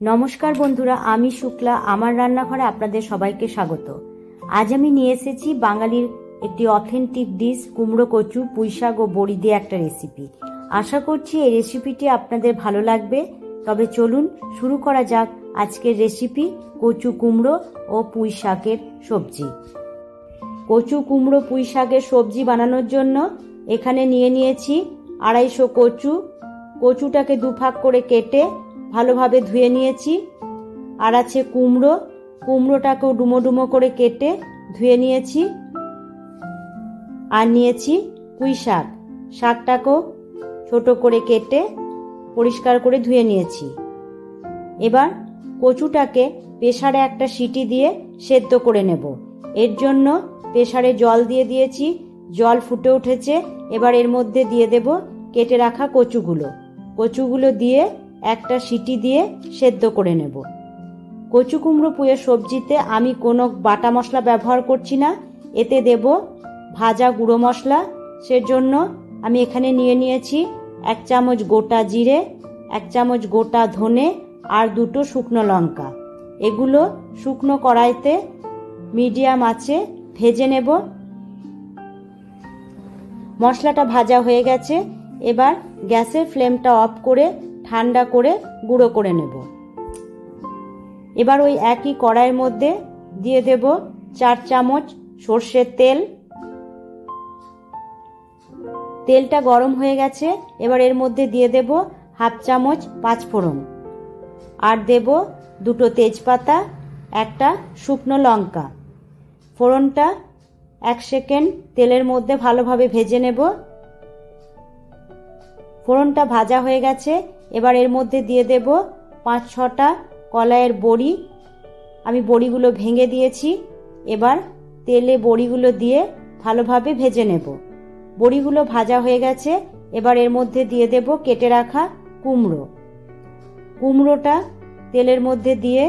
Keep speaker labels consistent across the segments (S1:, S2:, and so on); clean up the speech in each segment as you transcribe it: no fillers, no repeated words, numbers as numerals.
S1: নমস্কার বন্ধুরা, আমি শুক্লা। আমার রান্নাঘরে আপনাদের সবাইকে স্বাগত। আজ আমি নিয়ে এসেছি বাঙালির একটি অথেন্টিক ডিশ, কুমড়ো কচু, পুঁইশাক ও বড়ি দিয়ে একটা রেসিপি। আশা করছি এই রেসিপিটি আপনাদের ভালো লাগবে। তবে চলুন শুরু করা যাক আজকের রেসিপি, কচু কুমড়ো ও পুঁই শাকের সবজি। কচু কুমড়ো পুঁই শাকের সবজি বানানোর জন্য এখানে নিয়ে নিয়েছি 250 কচু। কচুটাকে দুভাগ করে কেটে ভালোভাবে ধুয়ে নিয়েছি। আর আছে কুমড়ো, কুমড়োটাকেও ডুমো ডুমো করে কেটে ধুয়ে নিয়েছি। আর নিয়েছি পুঁই শাক, শাকটাকেও ছোট করে কেটে পরিষ্কার করে ধুয়ে নিয়েছি। এবার কচুটাকে প্রেসারে একটা সিটি দিয়ে সেদ্ধ করে নেব। এর জন্য প্রেসারে জল দিয়ে দিয়েছি, জল ফুটে উঠেছে। এবার এর মধ্যে দিয়ে দেব কেটে রাখা কচুগুলো দিয়ে একটা সিটি দিয়ে সেদ্ধ করে নেব। কচু কুমড়ো পুঁইয়ের সবজিতে আমি কোনো বাটা মশলা ব্যবহার করছি না, এতে দেব ভাজা গুঁড়ো মশলা। সেজন্য আমি এখানে নিয়ে নিয়েছি 1 চামচ গোটা জিরে, 1 চামচ গোটা ধনে আর 2টো শুকনো লঙ্কা। এগুলো শুকনো কড়াইতে মিডিয়াম আঁচে ভেজে নেব। মশলাটা ভাজা হয়ে গেছে। এবার গ্যাসের ফ্লেমটা অফ করে ঠান্ডা করে গুঁড়ো করে নেব। এবার ওই একই কড়াইয়ের মধ্যে দিয়ে দেব 4 চামচ সর্ষের তেল। তেলটা গরম হয়ে গেছে। এবার এর মধ্যে দিয়ে দেব 1/2 চামচ পাঁচফোড়ন আর দেব 2টো তেজপাতা, একটা শুকনো লঙ্কা। ফোড়নটা 1 সেকেন্ড তেলের মধ্যে ভালোভাবে ভেজে নেব। ফোড়নটা ভাজা হয়ে গেছে। এবার এর মধ্যে দিয়ে দেব 5-6টা কলাইয়ের বড়ি। আমি বড়িগুলো ভেঙে দিয়েছি। এবার তেলে বড়িগুলো দিয়ে ভালোভাবে ভেজে নেব। বড়িগুলো ভাজা হয়ে গেছে। এবার এর মধ্যে দিয়ে দেব কেটে রাখা কুমড়োটা তেলের মধ্যে দিয়ে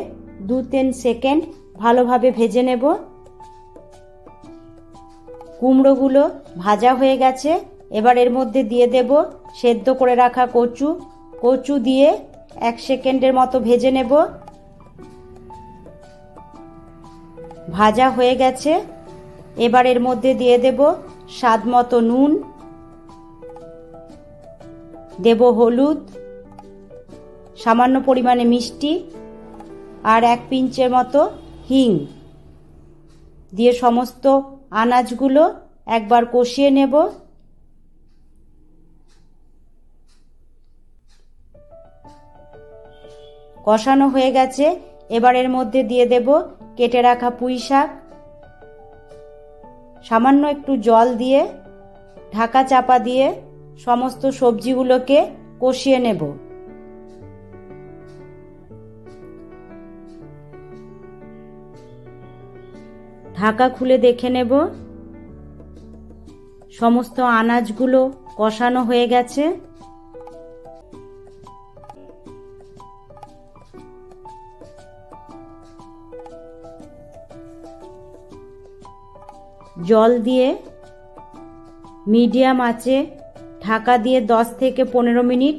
S1: 2-3 সেকেন্ড ভালোভাবে ভেজে নেব। কুমড়োগুলো ভাজা হয়ে গেছে। এবার এর মধ্যে দিয়ে দেব সেদ্ধ করে রাখা কচু দিয়ে 1 সেকেন্ডের মতো ভেজে নেব। ভাজা হয়ে গেছে। এবার এর মধ্যে দিয়ে দেব স্বাদ মতো নুন, দেব হলুদ, সামান্য পরিমাণে মিষ্টি আর 1 পিঞ্চের মতো হিং দিয়ে সমস্ত আনাজগুলো একবার কষিয়ে নেব। কষানো হয়ে গেছে। এবার এর মধ্যে দিয়ে দেব কেটে রাখা পুঁই শাক। সামান্য একটু জল দিয়ে ঢাকা চাপা দিয়ে সমস্ত সবজিগুলোকে কষিয়ে নেব। ঢাকা খুলে দেখে নেব সমস্ত আনাজগুলো কষানো হয়ে গেছে। জল দিয়ে মিডিয়াম আঁচে ঢাকা দিয়ে 10 থেকে 15 মিনিট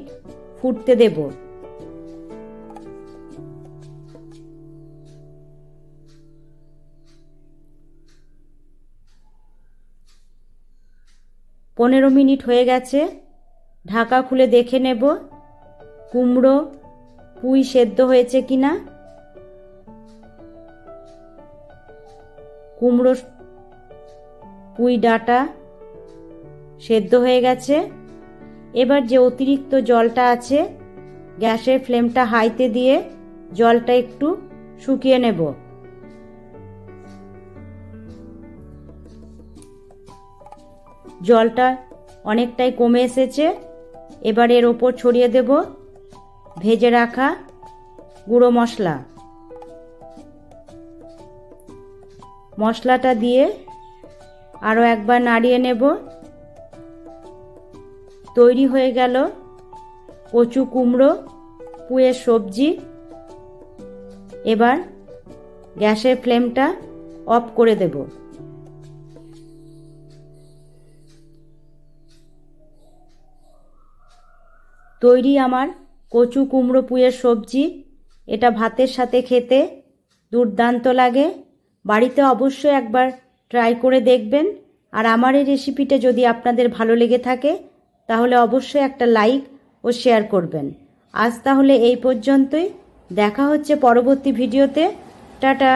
S1: ফুটতে দেব। 15 মিনিট হয়ে গেছে। ঢাকা খুলে দেখে নেব কুমড়ো পুঁই সেদ্ধ হয়েছে কিনা। কুমড়ো পুঁই ডাঁটা সেদ্ধ হয়ে গেছে। এবার যে অতিরিক্ত জলটা আছে গ্যাসের ফ্লেমটা হাইতে দিয়ে জলটা একটু শুকিয়ে নেব। জলটা অনেকটাই কমে এসেছে। এবার এর ওপর ছড়িয়ে দেব ভেজে রাখা গুঁড়ো মশলাটা দিয়ে আরও একবার নাড়িয়ে নেব। তৈরি হয়ে গেল কচু কুমড়ো পুঁইয়ের সবজি। এবার গ্যাসের ফ্লেমটা অফ করে দেব। তৈরি আমার কচু কুমড়ো পুঁইয়ের সবজি। এটা ভাতের সাথে খেতে দুর্দান্ত লাগে। বাড়িতে অবশ্যই একবার ট্রাই করে দেখবেন। আর আমার এই রেসিপিটা যদি আপনাদের ভালো লেগে থাকে তাহলে অবশ্যই একটা লাইক ও শেয়ার করবেন। আজ তাহলে এই পর্যন্তই, দেখা হচ্ছে পরবর্তী ভিডিওতে। টাটা।